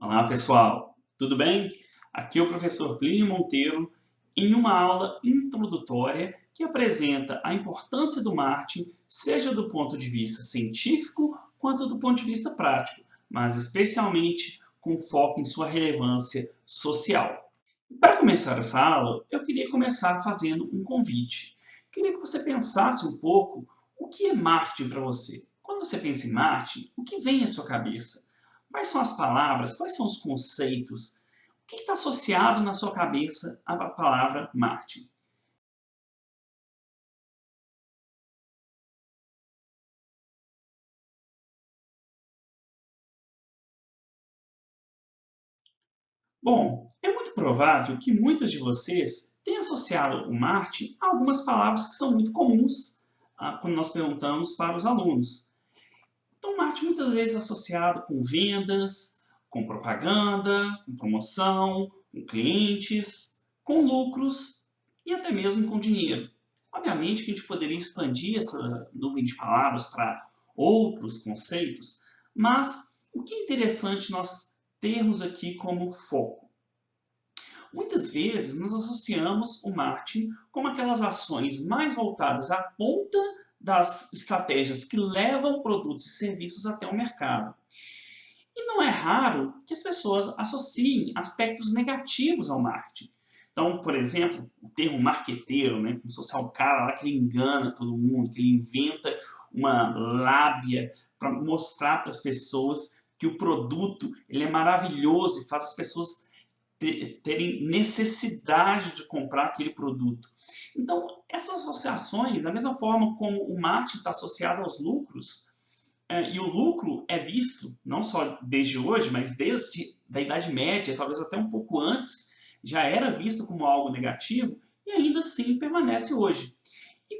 Olá, pessoal, tudo bem? Aqui é o professor Plínio Monteiro em uma aula introdutória que apresenta a importância do marketing, seja do ponto de vista científico quanto do ponto de vista prático, mas especialmente com foco em sua relevância social. Para começar essa aula, eu queria começar fazendo um convite. Queria que você pensasse um pouco o que é marketing para você. Quando você pensa em marketing, o que vem à sua cabeça? Quais são as palavras? Quais são os conceitos? O que está associado na sua cabeça à palavra marketing? Bom, é muito provável que muitos de vocês tenham associado o marketing a algumas palavras que são muito comuns quando nós perguntamos para os alunos. Então, marketing muitas vezes associado com vendas, com propaganda, com promoção, com clientes, com lucros e até mesmo com dinheiro. Obviamente que a gente poderia expandir essa nuvem de palavras para outros conceitos, mas o que é interessante nós termos aqui como foco? Muitas vezes nós associamos o marketing com aquelas ações mais voltadas à ponta das estratégias que levam produtos e serviços até o mercado. E não é raro que as pessoas associem aspectos negativos ao marketing. Então, por exemplo, o termo marqueteiro, né, como se fosse o cara lá que ele engana todo mundo, que ele inventa uma lábia para mostrar para as pessoas que o produto ele é maravilhoso e faz as pessoas terem necessidade de comprar aquele produto. Então, essas associações, da mesma forma como o marketing está associado aos lucros, e o lucro é visto, não só desde hoje, mas desde a Idade Média, talvez até um pouco antes, já era visto como algo negativo e ainda assim permanece hoje. E,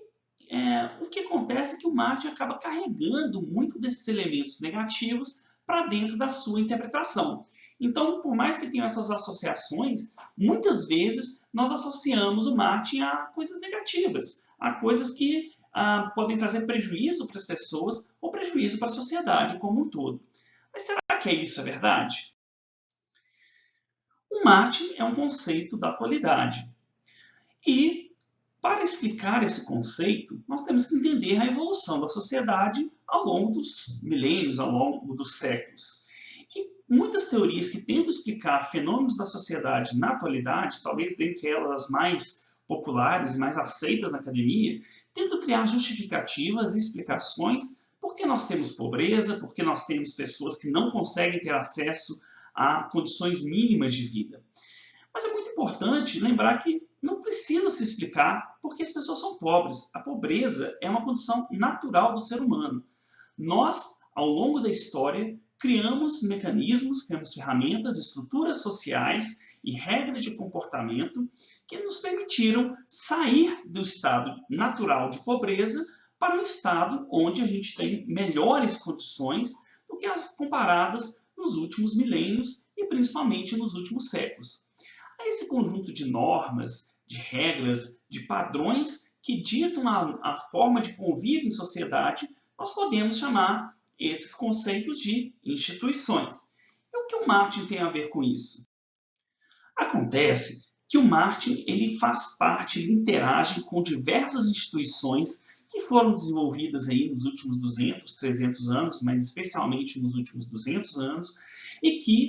o que acontece é que o marketing acaba carregando muito desses elementos negativos para dentro da sua interpretação. Então, por mais que tenham essas associações, muitas vezes nós associamos o marketing a coisas negativas, a coisas que podem trazer prejuízo para as pessoas ou prejuízo para a sociedade como um todo. Mas será que isso é verdade? O marketing é um conceito da atualidade. E, para explicar esse conceito, nós temos que entender a evolução da sociedade ao longo dos milênios, ao longo dos séculos. E muitas teorias que tentam explicar fenômenos da sociedade na atualidade, talvez dentre elas as mais populares e mais aceitas na academia, tentam criar justificativas e explicações por que nós temos pobreza, por que nós temos pessoas que não conseguem ter acesso a condições mínimas de vida. Mas é muito importante lembrar que não precisa se explicar porque as pessoas são pobres. A pobreza é uma condição natural do ser humano. Nós, ao longo da história, criamos mecanismos, criamos ferramentas, estruturas sociais e regras de comportamento que nos permitiram sair do estado natural de pobreza para um estado onde a gente tem melhores condições do que as comparadas nos últimos milênios e principalmente nos últimos séculos. A esse conjunto de normas, de regras, de padrões que ditam a forma de convívio em sociedade, nós podemos chamar esses conceitos de instituições. E o que o marketing tem a ver com isso? Acontece que o marketing ele faz parte, ele interage com diversas instituições que foram desenvolvidas aí nos últimos 200, 300 anos, mas especialmente nos últimos 200 anos, e que,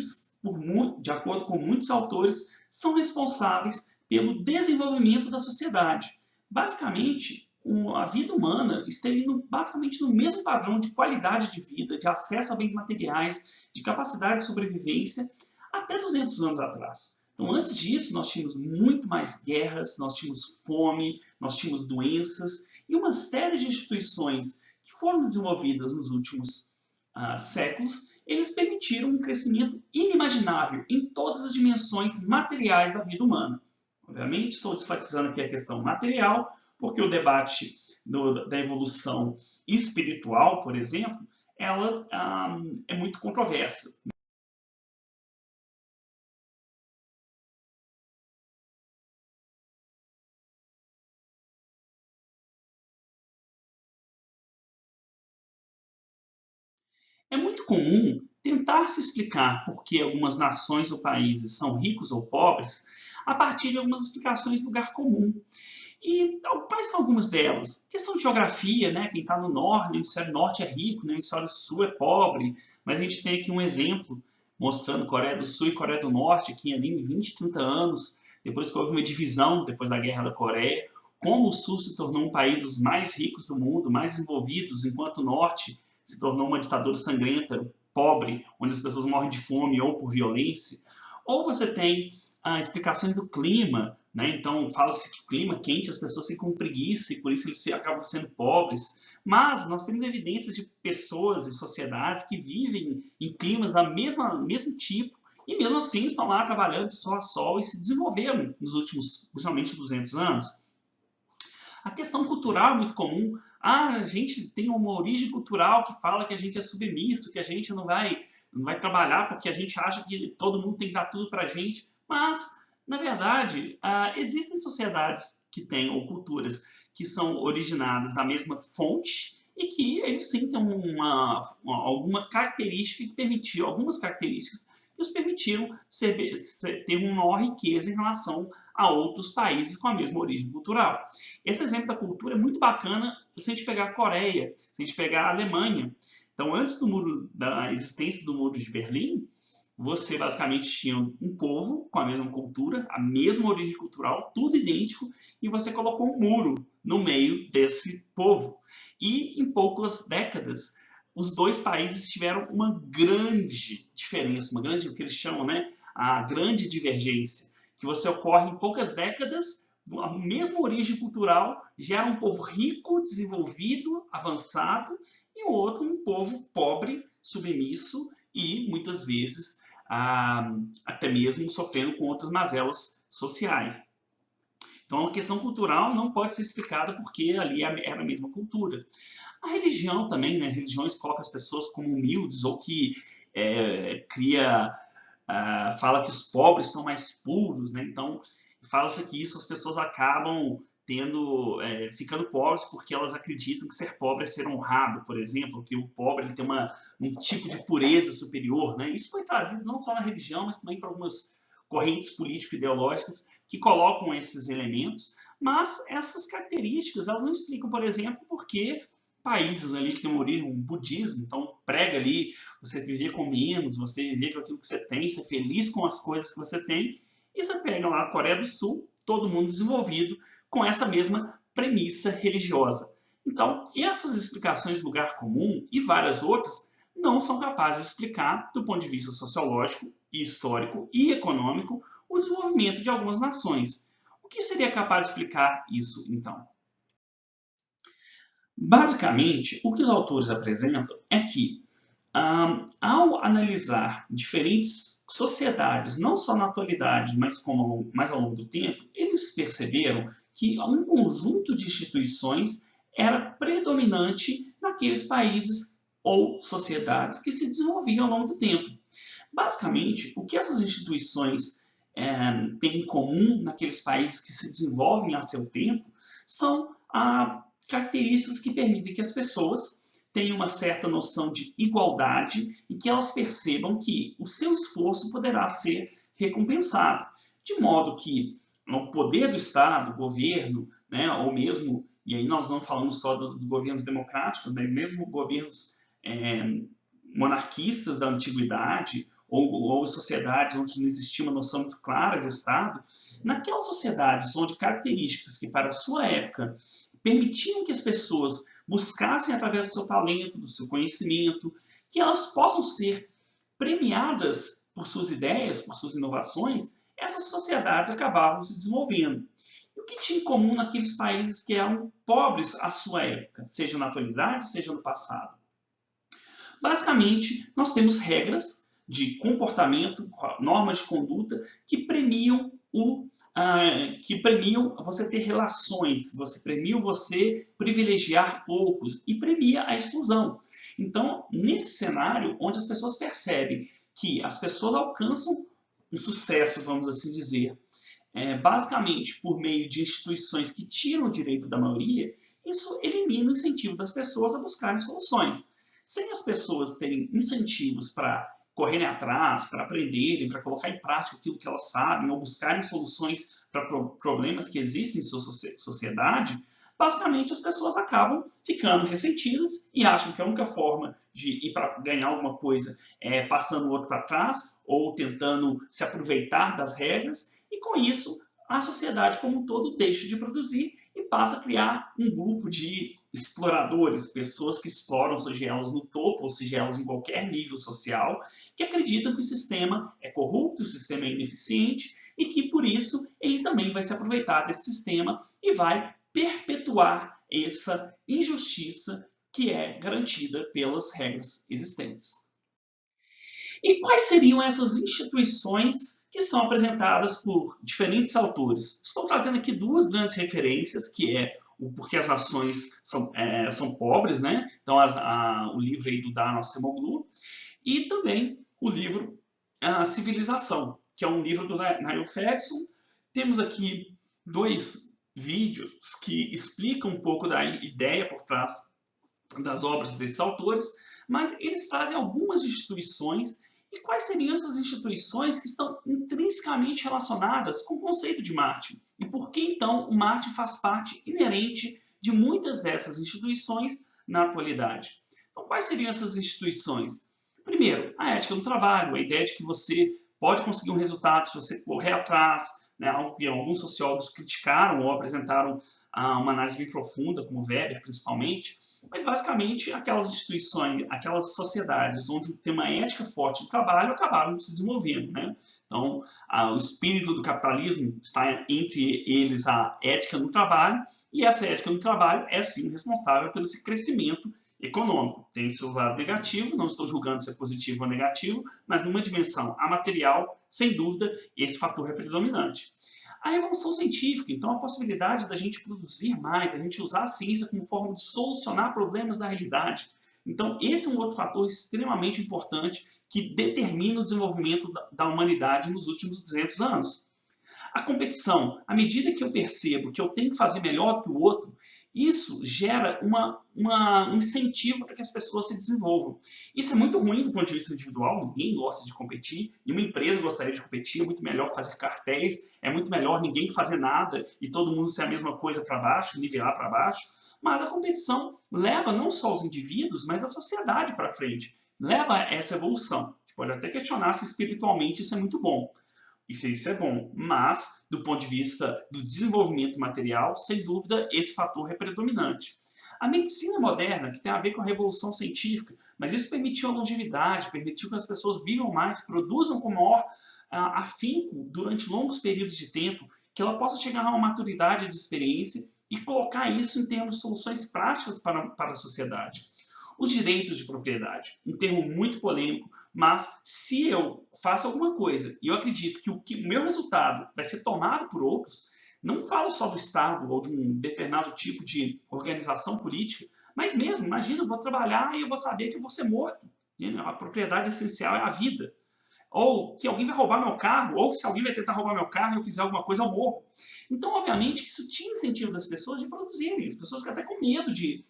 de acordo com muitos autores, são responsáveis pelo desenvolvimento da sociedade. Basicamente, a vida humana esteve basicamente no mesmo padrão de qualidade de vida, de acesso a bens materiais, de capacidade de sobrevivência, até 200 anos atrás. Então, antes disso, nós tínhamos muito mais guerras, nós tínhamos fome, nós tínhamos doenças e uma série de instituições que foram desenvolvidas nos últimos séculos, eles permitiram um crescimento inimaginável em todas as dimensões materiais da vida humana. Obviamente, estou enfatizando aqui a questão material, porque o debate da evolução espiritual, por exemplo, ela é muito controversa. É muito comum tentar se explicar por que algumas nações ou países são ricos ou pobres a partir de algumas explicações do lugar comum. E quais são algumas delas? Questão de geografia, né? Quem está no norte, no hemisfério norte é rico, no hemisfério sul é pobre. Mas a gente tem aqui um exemplo mostrando Coreia do Sul e Coreia do Norte, aqui ali em 20, 30 anos, depois que houve uma divisão, depois da Guerra da Coreia, como o Sul se tornou um país dos mais ricos do mundo, mais desenvolvidos, enquanto o Norte se tornou uma ditadura sangrenta, pobre, onde as pessoas morrem de fome ou por violência. Ou você tem explicações do clima, né? Então fala-se que o clima quente, as pessoas ficam com preguiça e por isso eles acabam sendo pobres. Mas nós temos evidências de pessoas e sociedades que vivem em climas da mesmo tipo e mesmo assim estão lá trabalhando de sol a sol e se desenvolveram nos últimos, principalmente, 200 anos. A questão cultural é muito comum. A gente tem uma origem cultural que fala que a gente é submisso, que a gente não vai trabalhar porque a gente acha que todo mundo tem que dar tudo para a gente. Mas, na verdade, existem sociedades que têm, ou culturas, que são originadas da mesma fonte e que eles sim têm alguma característica que permitiu, algumas características que os permitiram ter uma maior riqueza em relação a outros países com a mesma origem cultural. Esse exemplo da cultura é muito bacana se a gente pegar a Coreia, se a gente pegar a Alemanha. Então, antes da existência do Muro de Berlim, você basicamente tinha um povo com a mesma cultura, a mesma origem cultural, tudo idêntico, e você colocou um muro no meio desse povo. E em poucas décadas, os dois países tiveram uma grande diferença, o que eles chamam, né, a grande divergência, que você ocorre em poucas décadas, a mesma origem cultural gera um povo rico, desenvolvido, avançado, e o outro um povo pobre, submisso e muitas vezes até mesmo sofrendo com outras mazelas sociais. Então a questão cultural não pode ser explicada porque ali era a mesma cultura. A religião também, né? Religiões colocam as pessoas como humildes ou que fala que os pobres são mais puros, né? Então fala-se que isso as pessoas acabam ficando pobres porque elas acreditam que ser pobre é ser honrado, por exemplo, que o pobre ele tem um tipo de pureza superior, né? Isso foi trazido não só na religião, mas também para algumas correntes político-ideológicas que colocam esses elementos, mas essas características elas não explicam, por exemplo, porque países ali que têm uma origem, um budismo, então prega ali você viver com menos, você viver com aquilo que você tem, ser feliz com as coisas que você tem, e você pega lá a Coreia do Sul, todo mundo desenvolvido com essa mesma premissa religiosa. Então, essas explicações de lugar comum e várias outras não são capazes de explicar, do ponto de vista sociológico, e histórico e econômico, o desenvolvimento de algumas nações. O que seria capaz de explicar isso, então? Basicamente, o que os autores apresentam é que, ao analisar diferentes sociedades, não só na atualidade, mas ao longo do tempo, eles perceberam que um conjunto de instituições era predominante naqueles países ou sociedades que se desenvolviam ao longo do tempo. Basicamente, o que essas instituições têm em comum naqueles países que se desenvolvem a seu tempo são características que permitem que as pessoas tenham uma certa noção de igualdade e que elas percebam que o seu esforço poderá ser recompensado. De modo que o poder do Estado, o governo, né, ou mesmo, e aí nós não falamos só dos governos democráticos, mas mesmo governos monarquistas da antiguidade, ou sociedades onde não existia uma noção muito clara de Estado, naquelas sociedades onde características que para a sua época permitiam que as pessoas buscassem através do seu talento, do seu conhecimento, que elas possam ser premiadas por suas ideias, por suas inovações, essas sociedades acabavam se desenvolvendo. E o que tinha em comum naqueles países que eram pobres à sua época, seja na atualidade, seja no passado? Basicamente, nós temos regras de comportamento, normas de conduta que premiam você ter relações, premiam você privilegiar poucos e premia a exclusão. Então, nesse cenário, onde as pessoas percebem que as pessoas alcançam um sucesso, vamos assim dizer, basicamente por meio de instituições que tiram o direito da maioria, isso elimina o incentivo das pessoas a buscarem soluções. Sem as pessoas terem incentivos para correrem atrás, para aprenderem, para colocar em prática aquilo que elas sabem, ou buscarem soluções para problemas que existem em sua sociedade, basicamente as pessoas acabam ficando ressentidas e acham que a única forma de ir para ganhar alguma coisa é passando o outro para trás ou tentando se aproveitar das regras, e com isso a sociedade como um todo deixa de produzir e passa a criar um grupo de exploradores, pessoas que exploram, seja elas no topo ou seja elas em qualquer nível social, que acreditam que o sistema é corrupto, o sistema é ineficiente e que por isso ele também vai se aproveitar desse sistema e vai perpetuar essa injustiça que é garantida pelas regras existentes. E quais seriam essas instituições que são apresentadas por diferentes autores? Estou trazendo aqui duas grandes referências, que é o Porquê as Nações são Pobres, né? Então, o livro aí do Daniel Acemoglu, e também o livro A Civilização, que é um livro do Niall Ferguson. Temos aqui dois vídeos que explicam um pouco da ideia por trás das obras desses autores, mas eles trazem algumas instituições. E quais seriam essas instituições que estão intrinsecamente relacionadas com o conceito de Martin? E por que, então, o Martin faz parte inerente de muitas dessas instituições na atualidade? Então, quais seriam essas instituições? Primeiro, a ética do trabalho, a ideia de que você pode conseguir um resultado se você correr atrás, né, algo que alguns sociólogos criticaram ou apresentaram uma análise bem profunda, como Weber, principalmente. Mas, basicamente, aquelas instituições, aquelas sociedades onde tem uma ética forte de trabalho acabaram se desenvolvendo, né? Então, o espírito do capitalismo está entre eles a ética no trabalho, e essa ética no trabalho é, sim, responsável pelo esse crescimento econômico. Tem seu lado negativo, não estou julgando se é positivo ou negativo, mas numa dimensão amaterial, sem dúvida, esse fator é predominante. A revolução científica, então, a possibilidade da gente produzir mais, da gente usar a ciência como forma de solucionar problemas da realidade. Então, esse é um outro fator extremamente importante que determina o desenvolvimento da humanidade nos últimos 200 anos. A competição, à medida que eu percebo que eu tenho que fazer melhor do que o outro, isso gera um incentivo para que as pessoas se desenvolvam. Isso é muito ruim do ponto de vista individual, ninguém gosta de competir, nenhuma empresa gostaria de competir, é muito melhor fazer cartéis, é muito melhor ninguém fazer nada e todo mundo ser a mesma coisa para baixo, nivelar para baixo. Mas a competição leva não só os indivíduos, mas a sociedade para frente, leva a essa evolução. A gente pode até questionar se espiritualmente isso é muito bom. Isso é bom, mas do ponto de vista do desenvolvimento material, sem dúvida, esse fator é predominante. A medicina moderna, que tem a ver com a revolução científica, mas isso permitiu a longevidade, permitiu que as pessoas vivam mais, produzam com maior afinco durante longos períodos de tempo, que ela possa chegar a uma maturidade de experiência e colocar isso em termos de soluções práticas para a sociedade. Os direitos de propriedade, um termo muito polêmico, mas se eu faço alguma coisa e eu acredito que o meu resultado vai ser tomado por outros, não falo só do Estado ou de um determinado tipo de organização política, mas mesmo, imagina, eu vou trabalhar e eu vou saber que eu vou ser morto. A propriedade essencial é a vida. Ou que alguém vai roubar meu carro, ou se alguém vai tentar roubar meu carro e eu fizer alguma coisa, eu morro. Então, obviamente, isso tira incentivo das pessoas de produzirem. As pessoas ficam até com medo de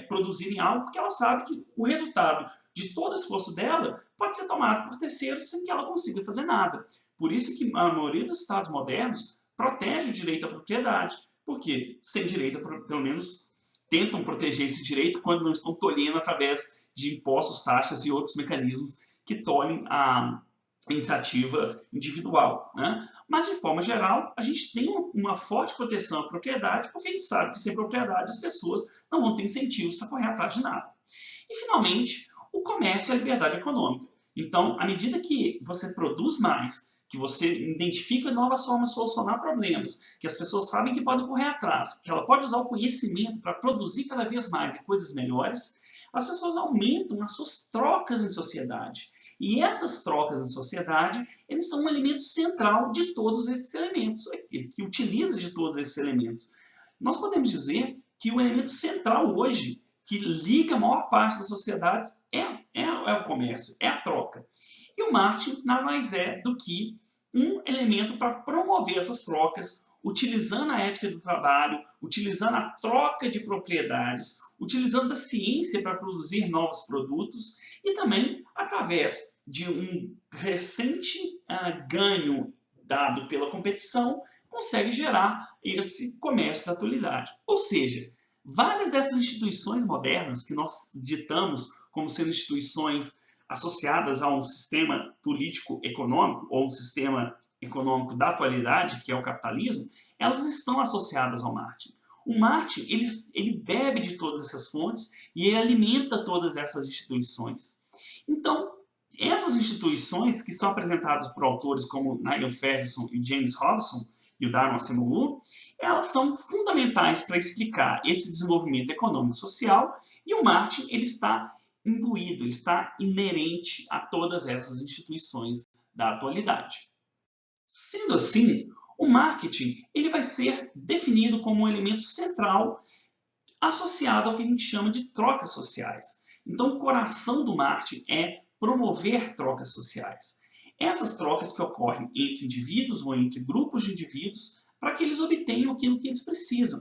produzirem algo, porque ela sabe que o resultado de todo o esforço dela pode ser tomado por terceiros sem que ela consiga fazer nada. Por isso que a maioria dos estados modernos protege o direito à propriedade, porque sem direito, pelo menos tentam proteger esse direito quando não estão tolhendo através de impostos, taxas e outros mecanismos que tolhem a iniciativa individual, né? Mas, de forma geral, a gente tem uma forte proteção à propriedade, porque a gente sabe que sem propriedade as pessoas não vão ter incentivos para correr atrás de nada. E, finalmente, o comércio e a liberdade econômica. Então, à medida que você produz mais, que você identifica novas formas de solucionar problemas, que as pessoas sabem que podem correr atrás, que ela pode usar o conhecimento para produzir cada vez mais e coisas melhores, as pessoas aumentam as suas trocas em sociedade. E essas trocas em sociedade, eles são um elemento central de todos esses elementos, que utiliza de todos esses elementos. Nós podemos dizer que o elemento central hoje, que liga a maior parte das sociedades, é o comércio, é a troca. E o marketing nada mais é do que um elemento para promover essas trocas, utilizando a ética do trabalho, utilizando a troca de propriedades, utilizando a ciência para produzir novos produtos e também através de um recente ganho dado pela competição, consegue gerar esse comércio da atualidade. Ou seja, várias dessas instituições modernas que nós ditamos como sendo instituições associadas a um sistema político-econômico ou um sistema econômico da atualidade, que é o capitalismo, elas estão associadas ao marketing. O marketing ele bebe de todas essas fontes e ele alimenta todas essas instituições. Então, essas instituições que são apresentadas por autores como Nigel Ferguson e James Robson e o Darwin Acemoglu, elas são fundamentais para explicar esse desenvolvimento econômico e social, e o marketing ele está imbuído, ele está inerente a todas essas instituições da atualidade. Sendo assim, o marketing ele vai ser definido como um elemento central associado ao que a gente chama de trocas sociais. Então, o coração do marketing é promover trocas sociais. Essas trocas que ocorrem entre indivíduos ou entre grupos de indivíduos para que eles obtenham aquilo que eles precisam.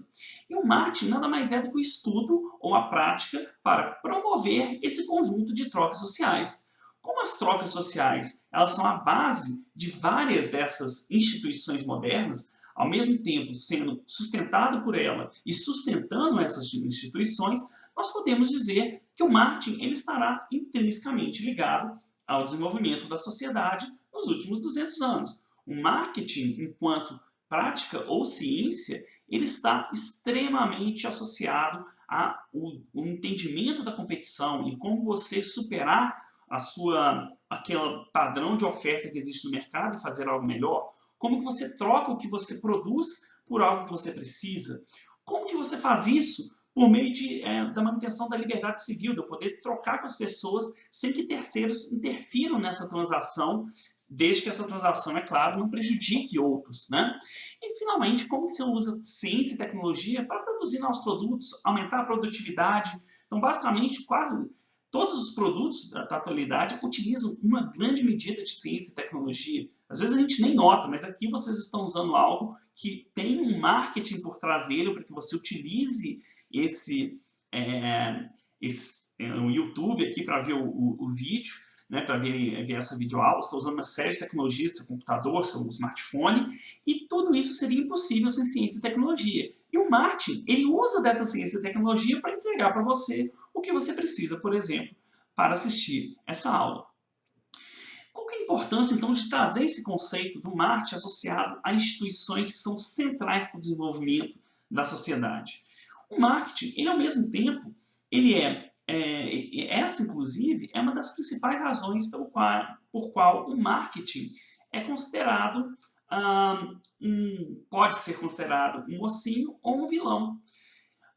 E o marketing nada mais é do que o estudo ou a prática para promover esse conjunto de trocas sociais. Como as trocas sociais elas são a base de várias dessas instituições modernas, ao mesmo tempo sendo sustentado por ela e sustentando essas instituições, nós podemos dizer que o marketing ele estará intrinsecamente ligado ao desenvolvimento da sociedade nos últimos 200 anos. O marketing, enquanto prática ou ciência, ele está extremamente associado ao entendimento da competição e como você superar aquele padrão de oferta que existe no mercado e fazer algo melhor. Como que você troca o que você produz por algo que você precisa. Como que você faz isso? Por meio da manutenção da liberdade civil, de eu poder trocar com as pessoas sem que terceiros interfiram nessa transação, desde que essa transação, é claro, não prejudique outros, né? E, finalmente, como você usa ciência e tecnologia para produzir novos produtos, aumentar a produtividade. Então, basicamente, quase todos os produtos da atualidade utilizam uma grande medida de ciência e tecnologia. Às vezes a gente nem nota, mas aqui vocês estão usando algo que tem um marketing por trás dele para que você utilize o YouTube aqui para ver o vídeo, né, para ver essa videoaula. Você está usando uma série de tecnologias, seu computador, seu smartphone, e tudo isso seria impossível sem ciência e tecnologia. E o marketing, ele usa dessa ciência e tecnologia para entregar para você o que você precisa, por exemplo, para assistir essa aula. Qual que é a importância, então, de trazer esse conceito do marketing associado a instituições que são centrais para o desenvolvimento da sociedade? O marketing, ele ao mesmo tempo, essa inclusive é uma das principais razões por qual o marketing é considerado, pode ser considerado um mocinho ou um vilão.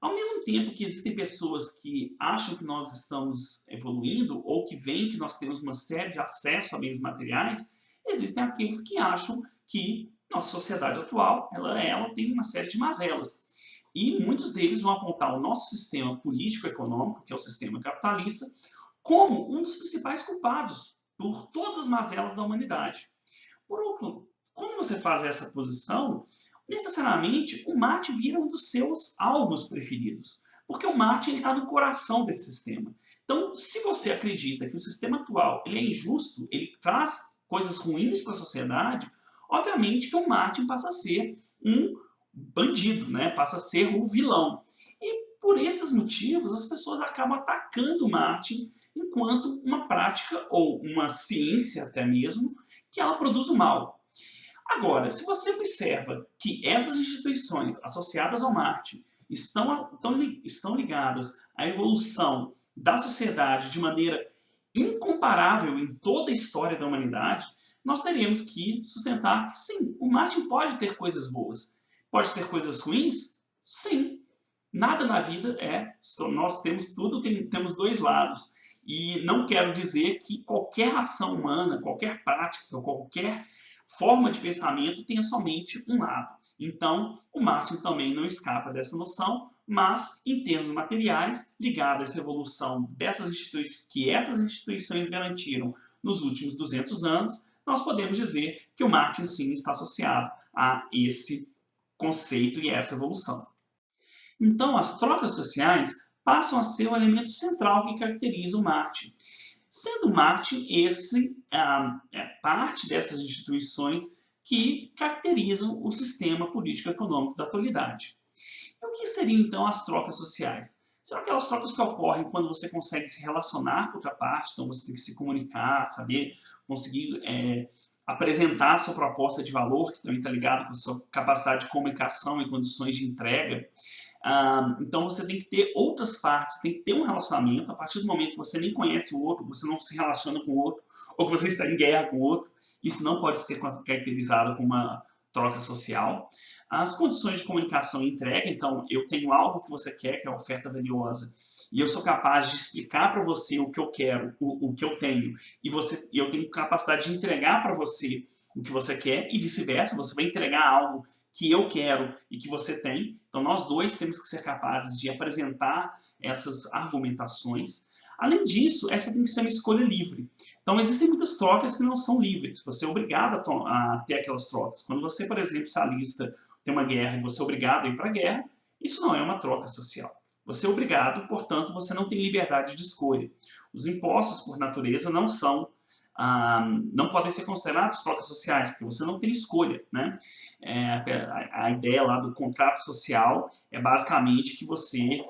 Ao mesmo tempo que existem pessoas que acham que nós estamos evoluindo ou que veem que nós temos uma série de acesso a bens materiais, existem aqueles que acham que nossa sociedade atual ela tem uma série de mazelas. E muitos deles vão apontar o nosso sistema político-econômico, que é o sistema capitalista, como um dos principais culpados por todas as mazelas da humanidade. Por outro, quando você faz essa posição, necessariamente o marketing vira um dos seus alvos preferidos, porque o marketing está no coração desse sistema. Então, se você acredita que o sistema atual ele é injusto, ele traz coisas ruins para a sociedade, obviamente que o marketing passa a ser um bandido, né? Passa a ser o vilão. E por esses motivos, as pessoas acabam atacando o marketing enquanto uma prática ou uma ciência até mesmo, que ela produz o mal. Agora, se você observa que essas instituições associadas ao marketing estão ligadas à evolução da sociedade de maneira incomparável em toda a história da humanidade, nós teremos que sustentar que sim, o marketing pode ter coisas boas. Pode ter coisas ruins? Sim. Nada na vida nós temos tudo, temos dois lados. E não quero dizer que qualquer ação humana, qualquer prática, qualquer forma de pensamento tenha somente um lado. Então, o marketing também não escapa dessa noção, mas em termos materiais, ligado a essa evolução dessas instituições, que essas instituições garantiram nos últimos 200 anos, nós podemos dizer que o marketing sim está associado a esse conceito e essa evolução. Então, as trocas sociais passam a ser um elemento central que caracteriza o marketing. Sendo o marketing parte dessas instituições que caracterizam o sistema político-econômico da atualidade. E o que seriam, então, as trocas sociais? São aquelas trocas que ocorrem quando você consegue se relacionar com outra parte, então você tem que se comunicar, saber, conseguir apresentar a sua proposta de valor, que também está ligado com a sua capacidade de comunicação e condições de entrega. Então você tem que ter outras partes, tem que ter um relacionamento. A partir do momento que você nem conhece o outro, você não se relaciona com o outro, ou que você está em guerra com o outro, isso não pode ser caracterizado como uma troca social. As condições de comunicação e entrega, então eu tenho algo que você quer, que é a oferta valiosa, e eu sou capaz de explicar para você o que eu quero, o que eu tenho, e eu tenho capacidade de entregar para você o que você quer, e vice-versa, você vai entregar algo que eu quero e que você tem. Então nós dois temos que ser capazes de apresentar essas argumentações. Além disso, essa tem que ser uma escolha livre. Então existem muitas trocas que não são livres, você é obrigado a ter aquelas trocas. Quando você, por exemplo, se alista, tem uma guerra e você é obrigado a ir para a guerra, isso não é uma troca social. Você é obrigado, portanto, você não tem liberdade de escolha. Os impostos, por natureza, não podem ser considerados trocas sociais, porque você não tem escolha, né? A ideia lá do contrato social é basicamente que você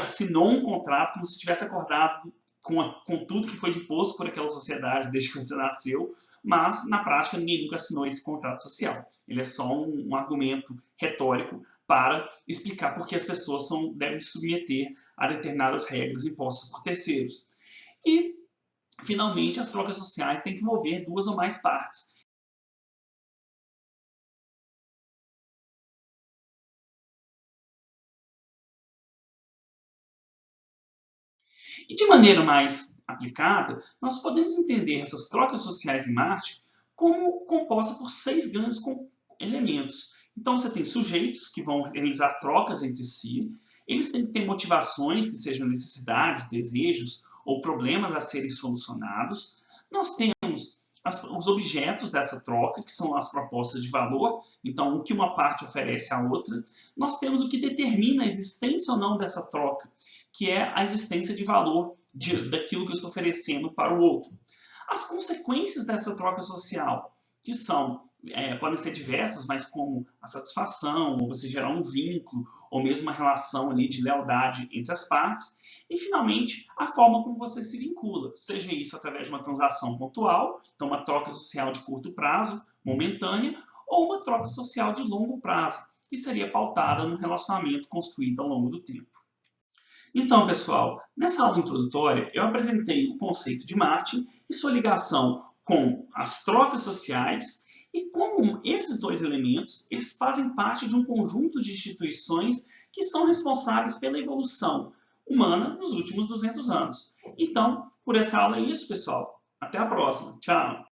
assinou um contrato como se tivesse acordado com tudo que foi imposto por aquela sociedade desde que você nasceu, mas na prática ninguém nunca assinou esse contrato social. Ele é só um argumento retórico para explicar por que as pessoas devem se submeter a determinadas regras impostas por terceiros. E, finalmente, as trocas sociais têm que envolver duas ou mais partes. E de maneira mais aplicada, nós podemos entender essas trocas sociais em marketing como composta por 6 grandes elementos. Então você tem sujeitos que vão realizar trocas entre si, eles têm que ter motivações, que sejam necessidades, desejos ou problemas a serem solucionados. Nós temos os objetos dessa troca, que são as propostas de valor, então o que uma parte oferece à outra. Nós temos o que determina a existência ou não dessa troca, que é a existência de valor daquilo que eu estou oferecendo para o outro. As consequências dessa troca social, que podem ser diversas, mas como a satisfação, ou você gerar um vínculo, ou mesmo uma relação ali de lealdade entre as partes. E, finalmente, a forma como você se vincula, seja isso através de uma transação pontual, então uma troca social de curto prazo, momentânea, ou uma troca social de longo prazo, que seria pautada num relacionamento construído ao longo do tempo. Então, pessoal, nessa aula introdutória eu apresentei o conceito de marketing e sua ligação com as trocas sociais e como esses dois elementos eles fazem parte de um conjunto de instituições que são responsáveis pela evolução humana nos últimos 200 anos. Então, por essa aula é isso, pessoal. Até a próxima. Tchau!